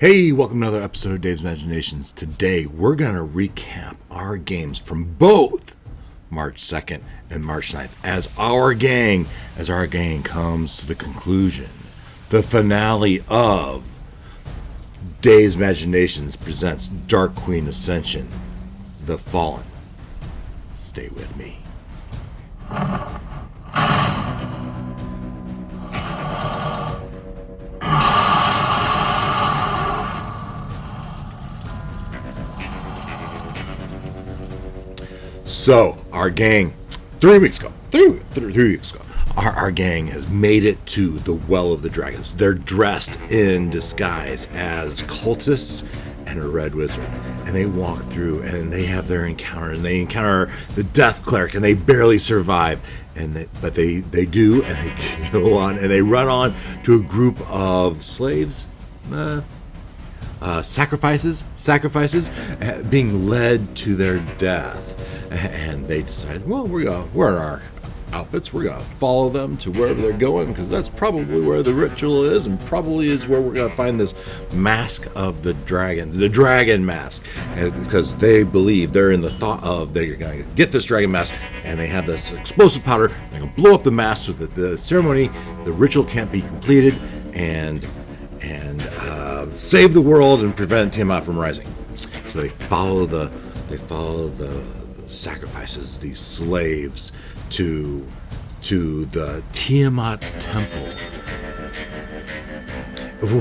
Hey, welcome to another episode of Dave's Imaginations. Today, we're going to recap our games from both March 2nd and March 9th as our gang comes to the conclusion, the finale of Dave's Imaginations presents Dark Queen Ascension, The Fallen. Stay with me. So, our gang, 3 weeks ago, our gang has made it to the Well of the Dragons. They're dressed in disguise as cultists and a red wizard. And they walk through and they have their encounter. And they encounter the Death Cleric and they barely survive. But they do, and they go on and they run on to a group of slaves. Sacrifices, being led to their death. And they decide, well, we're in our outfits. We're going to follow them to wherever they're going because that's probably where the ritual is and probably is where we're going to find this mask of the dragon mask. And because they believe, they're in the thought of they're going to get this dragon mask and they have this explosive powder. They're going to blow up the mask so that the ceremony, the ritual can't be completed and save the world and prevent Tiamat from rising. So they follow the sacrifices, these slaves, to the Tiamat's temple,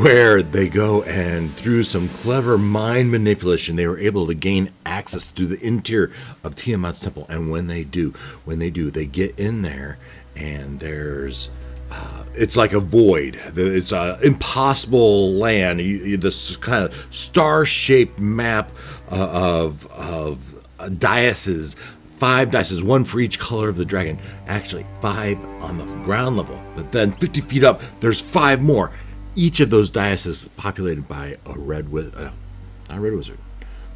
where they go and through some clever mind manipulation, they were able to gain access to the interior of Tiamat's temple. And when they do, they get in there, and there's it's like a void. It's an impossible land. This kind of star-shaped map of daises, 5 daises, 1 for each color of the dragon. Actually, 5 on the ground level. But then 50 feet up, there's 5 more. Each of those daises populated by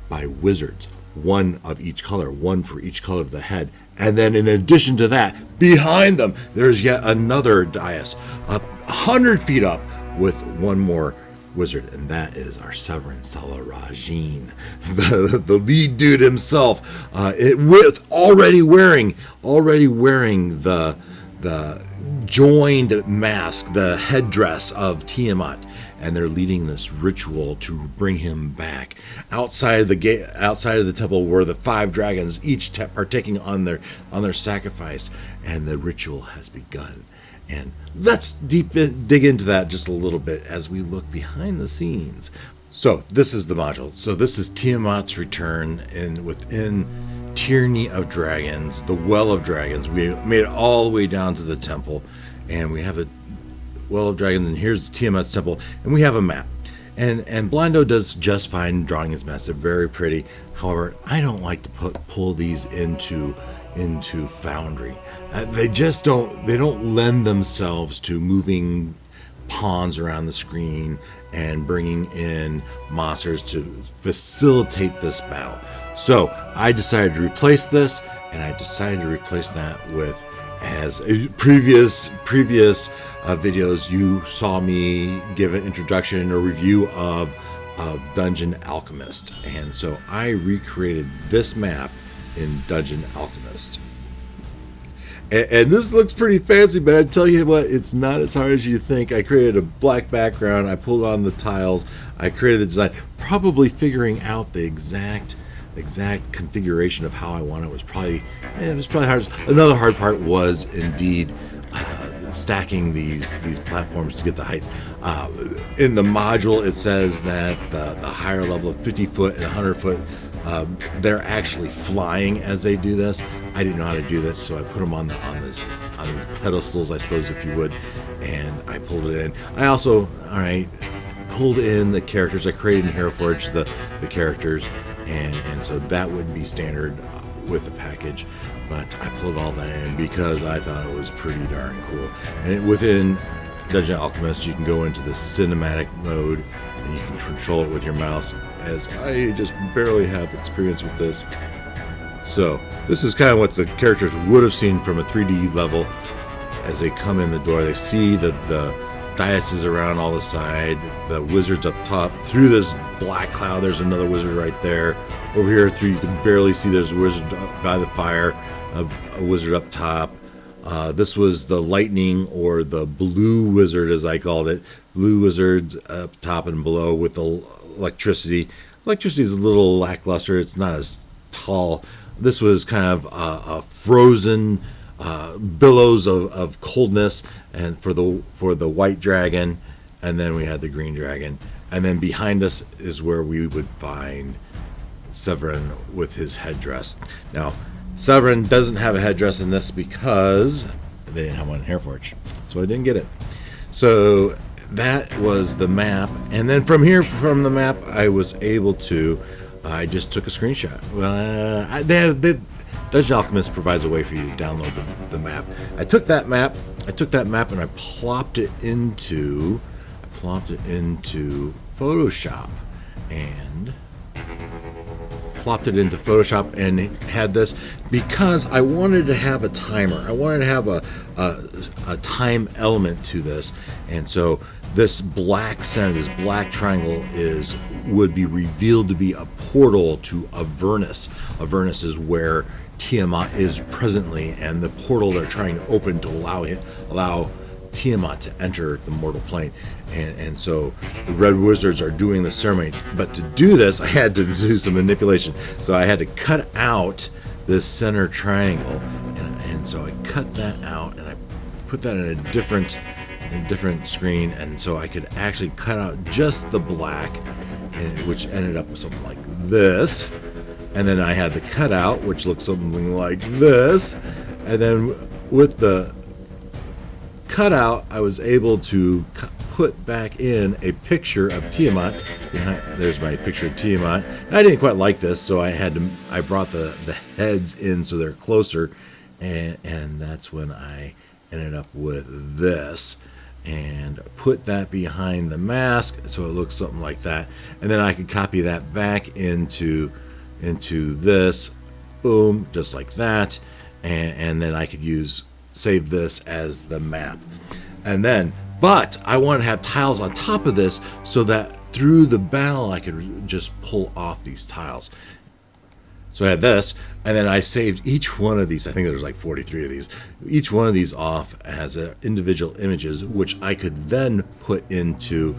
by wizards. 1 of each color, 1 for each color of the head. And then in addition to that, behind them, there's yet another dais, 100 feet up with 1 more wizard, and that is our sovereign Salarajin, the lead dude himself, with already wearing the joined mask, the headdress of Tiamat, and they're leading this ritual to bring him back outside of the gate, outside of the temple, where the 5 dragons each partaking on their sacrifice, and the ritual has begun. And let's dig into that just a little bit as we look behind the scenes. So this is the module. So this is Tiamat's return within Tyranny of Dragons, the Well of Dragons. We made it all the way down to the temple, and we have a Well of Dragons, and here's Tiamat's temple, and we have a map. And Blindo does just fine drawing his maps. They're very pretty. However, I don't like to pull these into Foundry. They don't lend themselves to moving pawns around the screen and bringing in monsters to facilitate this battle. So I decided to replace this, and I decided to replace that with, as previous videos, you saw me give an introduction or review of Dungeon Alchemist, and so I recreated this map in Dungeon Alchemist. And this looks pretty fancy, but I tell you what, it's not as hard as you think. I created a black background, I pulled on the tiles, I created the design, probably figuring out the exact configuration of how I want it was probably hard. Another hard part was indeed stacking these platforms to get the height. In the module, it says that the higher level of 50 foot and 100 foot, they're actually flying as they do this. I didn't know how to do this, so I put them on these pedestals, I suppose, if you would, and I pulled it in. I also, pulled in the characters. I created in Hero Forge the characters, and so that would be standard with the package. But I pulled all that in because I thought it was pretty darn cool. And within Dungeon Alchemist, you can go into the cinematic mode and you can control it with your mouse, as I just barely have experience with this. So this is kind of what the characters would have seen from a 3D level as they come in the door. They see the dices around all the side. The wizards up top. Through this black cloud, there's another wizard right there. Over here, through you can barely see there's a wizard by the fire, a wizard up top. This was the lightning, or the blue wizard, as I called it. Blue wizards up top and below with the electricity. Electricity is a little lackluster. It's not as tall. This was kind of a frozen billows of coldness, and for the white dragon, and then we had the green dragon, and then behind us is where we would find Severin with his headdress. Now, Severin doesn't have a headdress in this because they didn't have one in Hairforge, so I didn't get it. So that was the map, and then from the map, I was able to. I just took a screenshot. Well, Dungeon Alchemist provides a way for you to download the map. I took that map, and I plopped it into Photoshop, and had this because I wanted to have a timer. I wanted to have a time element to this, and so this black center, this black triangle would be revealed to be a portal to Avernus. Avernus is where Tiamat is presently, and the portal they're trying to open to allow Tiamat to enter the mortal plane. And so the Red Wizards are doing the ceremony. But to do this, I had to do some manipulation. So I had to cut out this center triangle, and so I cut that out, and I put that in a different screen, and so I could actually cut out just the black, which ended up with something like this. And then I had the cutout, which looked something like this. And then with the cutout, I was able to put back in a picture of Tiamat. There's my picture of Tiamat. And I didn't quite like this, so I brought the heads in so they're closer, and that's when I ended up with this, and put that behind the mask so it looks something like that. And then I could copy that back into this, boom, just like that, and then I could save this as the map. And then, but I want to have tiles on top of this so that through the battle I could just pull off these tiles. So I had this, and then I saved each one of these. I think there's like 43 of these. Each one of these off as individual images, which I could then put into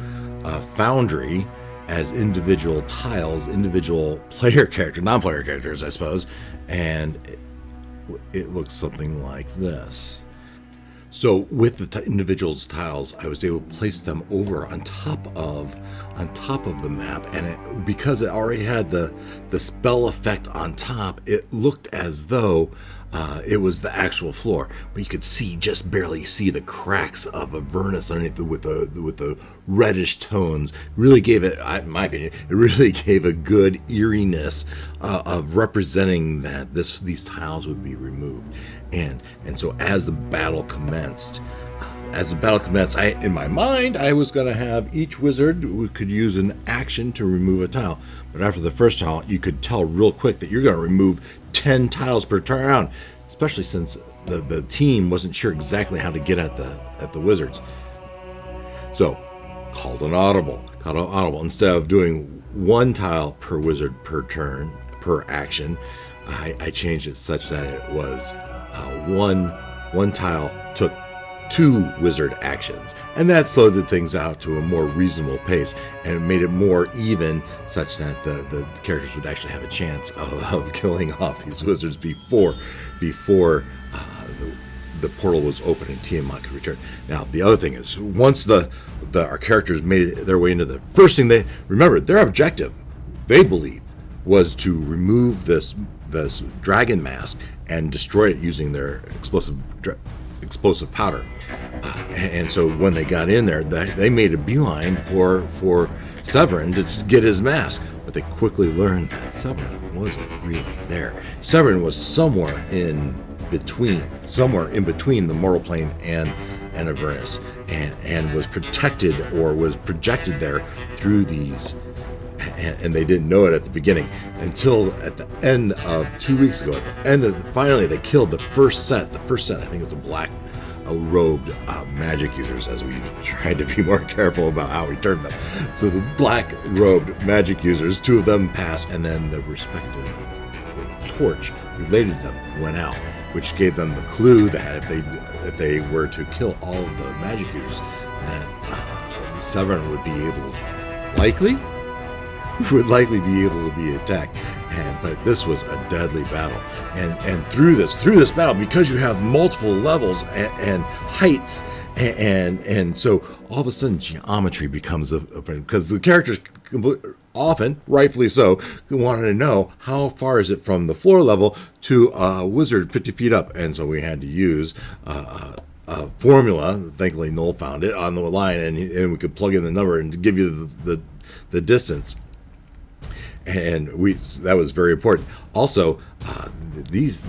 Foundry as individual tiles, individual non-player characters, I suppose, and it looks something like this. So with the individual tiles, I was able to place them over on top of the map, and because it already had the spell effect on top, it looked as though it was the actual floor, but you could just barely see the cracks of Avernus underneath with the reddish tones. Really gave it, in my opinion, it really gave a good eeriness of representing that these tiles would be removed. And so as the battle commenced, in my mind, I was going to have each wizard could use an action to remove a tile. But after the first tile, you could tell real quick that you're going to remove 10 tiles per round, especially since the team wasn't sure exactly how to get at the wizards. So, called an audible. Instead of doing one tile per wizard per turn, per action, I changed it such that it was one tile took 2 wizard actions, and that slowed things out to a more reasonable pace and made it more even, such that the characters would actually have a chance of killing off these wizards before the portal was open and Tiamat could return. Now the other thing is, once our characters made their way into the first thing, their objective, they believe, was to remove this dragon mask and destroy it using their explosive powder. And so when they got in there, they made a beeline for Severin to get his mask. But they quickly learned that Severin wasn't really there. Severin was somewhere in between the mortal plane and Avernus, and was protected or was projected there through these. And they didn't know it at the beginning until at the end of 2 weeks ago. Finally they killed the first set. I think it was a robed magic users, as we tried to be more careful about how we term them. So the black robed magic users, 2 of them passed, and then the respective torch related to them went out, which gave them the clue that if they were to kill all of the magic users, that Severin would likely be able to be attacked. But this was a deadly battle, and through this battle, because you have multiple levels and heights, and so all of a sudden geometry becomes because the characters often, rightfully so, wanted to know how far is it from the floor level to a wizard 50 feet up, and so we had to use a formula. Thankfully, Noel found it on the line, and we could plug in the number and give you the distance. And that was very important. Also, these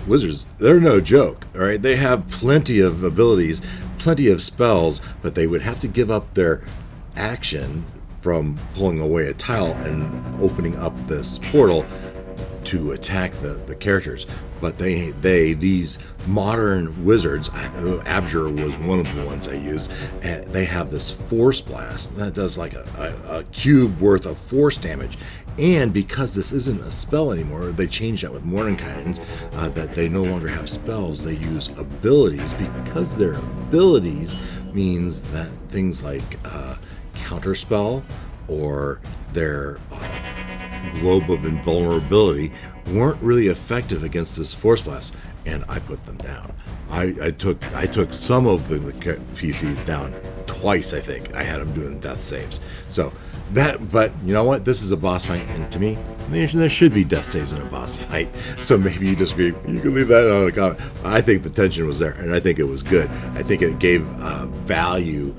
wizards, they're no joke, all right? They have plenty of abilities, plenty of spells, but they would have to give up their action from pulling away a tile and opening up this portal to attack the characters. But these modern wizards, Abjure was one of the ones I used, and they have this force blast that does like a cube worth of force damage. And because this isn't a spell anymore, they changed that with Mordenkainen's, that they no longer have spells, they use abilities. Because their abilities means that things like counterspell or their globe of invulnerability weren't really effective against this force blast, and I put them down. I took some of the PCs down twice. I think I had them doing death saves. So but you know what? This is a boss fight, and to me, there should be death saves in a boss fight. So maybe you disagree. You can leave that on a comment. I think the tension was there, and I think it was good. I think it gave value.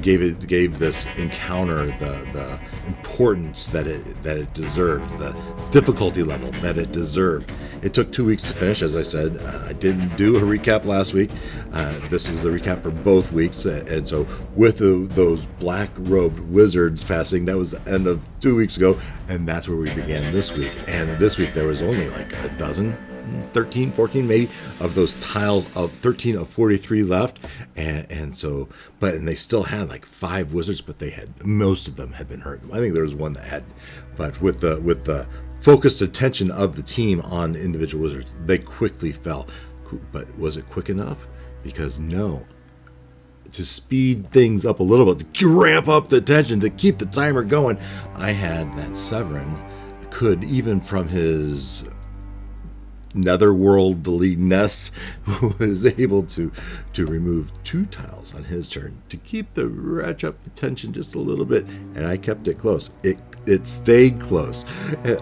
Gave this encounter the importance that it deserved, the difficulty level that it deserved. It took 2 weeks to finish, as I said. I didn't do a recap last week. This is the recap for both weeks, and so with those black-robed wizards passing, that was the end of 2 weeks ago, and that's where we began this week. And this week there was only like a dozen, 13, 14 maybe, of those tiles of 13 of 43 left, and they still had like 5 wizards, but most of them had been hurt. I think there was one that had, but with the focused attention of the team on individual wizards, they quickly fell. But was it quick enough? Because no. To speed things up a little bit, to ramp up the tension, to keep the timer going, I had that Severin could, even from his netherworldliness, was able to remove 2 tiles on his turn to keep the ratchet up the tension just a little bit, and I kept it close. It stayed close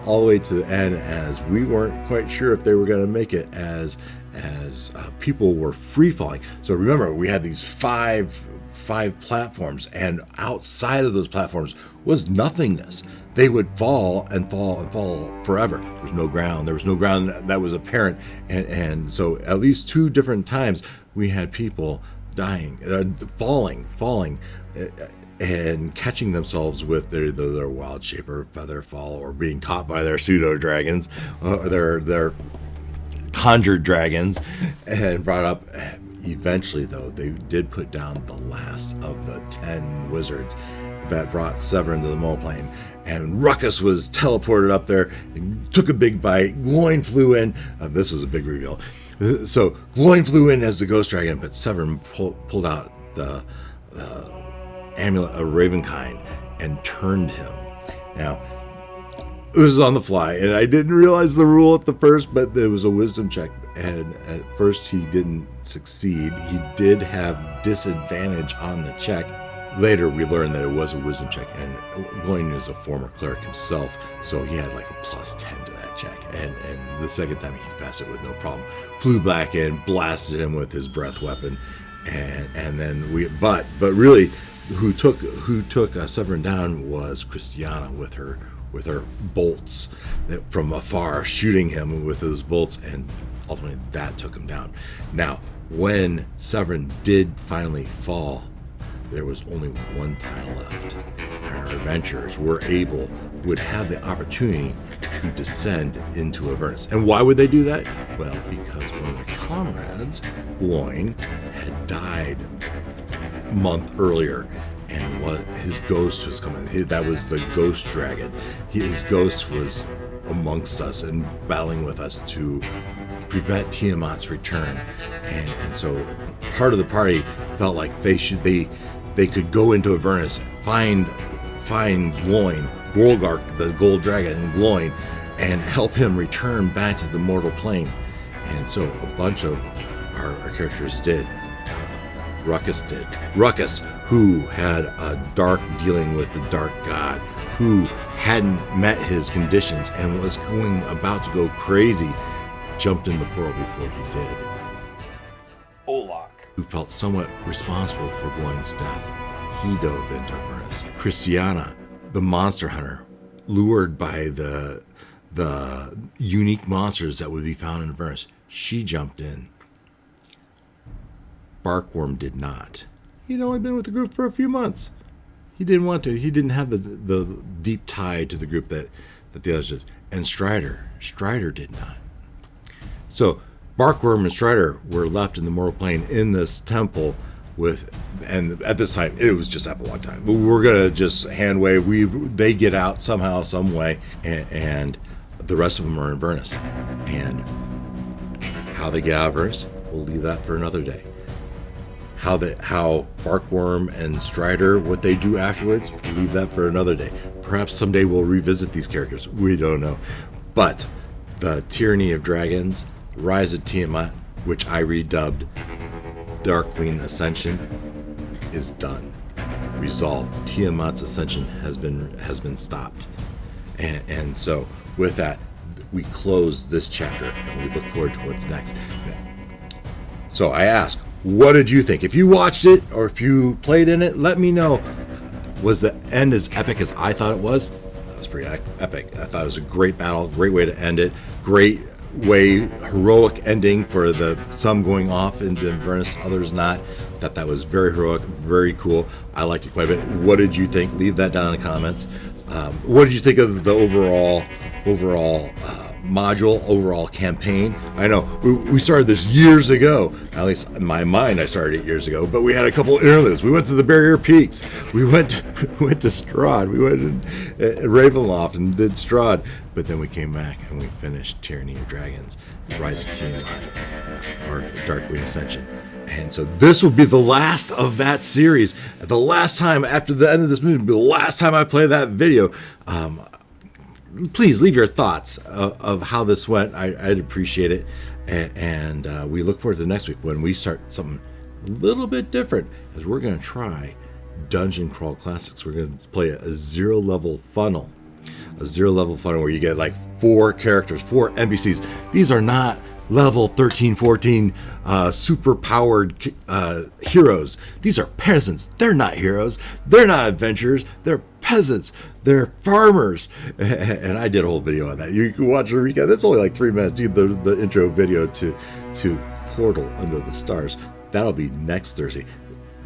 all the way to the end, as we weren't quite sure if they were going to make it, as people were free falling. So remember, we had these five platforms, and outside of those platforms was nothingness. They would fall and fall and fall forever. There was no ground that was apparent, and so at least 2 different times we had people dying, falling, and catching themselves with their wild shape or feather fall, or being caught by their pseudo dragons, or their conjured dragons, and brought up. Eventually, though, they did put down the last of the 10 wizards that brought Severin to the mole plane, and Ruckus was teleported up there, took a big bite. Gloin flew in. This was a big reveal. So Gloin flew in as the ghost dragon, but Severin pulled out the amulet of Ravenkind and turned him. Now, it was on the fly, and I didn't realize the rule at the first, but there was a wisdom check, and at first he didn't succeed. He did have disadvantage on the check. Later, we learned that it was a wisdom check, and Gloin is a former cleric himself, so he had like a +10 to that check. And the second time he passed it with no problem. Flew back in, blasted him with his breath weapon, and then but really, who took Severin down was Christiana with her bolts from afar, shooting him with those bolts, and ultimately that took him down. Now, when Severin did finally fall, there was only 1 tile left, and our adventurers would have the opportunity to descend into Avernus. And why would they do that? Well, because one of their comrades, Gloin, had died a month earlier, and his ghost was coming. That was the ghost dragon. His ghost was amongst us and battling with us to prevent Tiamat's return. And so part of the party felt like they could go into Avernus, find Gloin, Golgark, the gold dragon, and Gloin, and help him return back to the mortal plane. And so a bunch of our characters did. Ruckus did. Ruckus, who had a dark dealing with the dark god, who hadn't met his conditions and was about to go crazy, jumped in the portal before he did. Olak, who felt somewhat responsible for Gloin's death, he dove into Avernus. Christiana, the monster hunter, lured by the unique monsters that would be found in Avernus, she jumped in. Barkworm did not. He'd only been with the group for a few months. He didn't want to. He didn't have the deep tie to the group that the others did. And Strider did not. So Barkworm and Strider were left in the mortal plane in this temple and at this time it was just epilogue time. We're gonna just hand wave. They get out somehow, some way, and the rest of them are in Avernus. And how they get out of Avernus, we'll leave that for another day. How Barkworm and Strider, what they do afterwards, we'll leave that for another day. Perhaps someday we'll revisit these characters. We don't know. But the Tyranny of Dragons, Rise of Tiamat, which I redubbed Dark Queen Ascension, is done. Resolved. Tiamat's ascension has been stopped. And so with that, we close this chapter and we look forward to what's next. So I ask, what did you think? If you watched it or if you played in it, let me know. Was the end as epic as I thought it was? That was pretty epic. I thought it was a great battle, great way to end it, great way, heroic ending for some going off into Avernus, others not. That was very heroic, very cool. I liked it quite a bit. What did you think? Leave that down in the comments. What did you think of the overall module, overall campaign? I know we started this years ago. At least in my mind, I started it years ago. But we had a couple interludes. We went to the Barrier Peaks. We went to Strahd. We went to Ravenloft and did Strahd. But then we came back and we finished Tyranny of Dragons, Rise of Tiamat, or Dark Queen Ascension. And so this will be the last of that series. The last time, after the end of this movie, will be the last time I play that video. Please leave your thoughts of how this went. I'd appreciate it. And we look forward to next week when we start something a little bit different, as we're going to try Dungeon Crawl Classics. We're going to play a zero-level funnel. A zero-level funnel where you get like 4 characters, 4 NPCs. These are not level 13, 14 super-powered heroes. These are peasants. They're not heroes. They're not adventurers. They're peasants. They're farmers. And I did a whole video on that. You can watch the recap. That's only like 3 minutes. Do the intro video to Portal Under the Stars. That'll be next Thursday.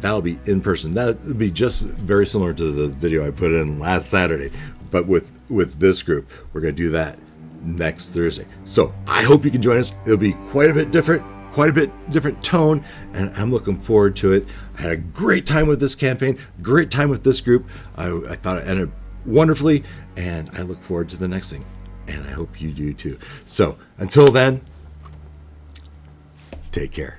That'll be in person. That'll be just very similar to the video I put in last Saturday. But with this group, we're going to do that next Thursday. So I hope you can join us. It'll be quite a bit different tone, and I'm looking forward to it. I had a great time with this campaign, great time with this group. I thought it ended wonderfully, and I look forward to the next thing, and I hope you do too. So until then, take care.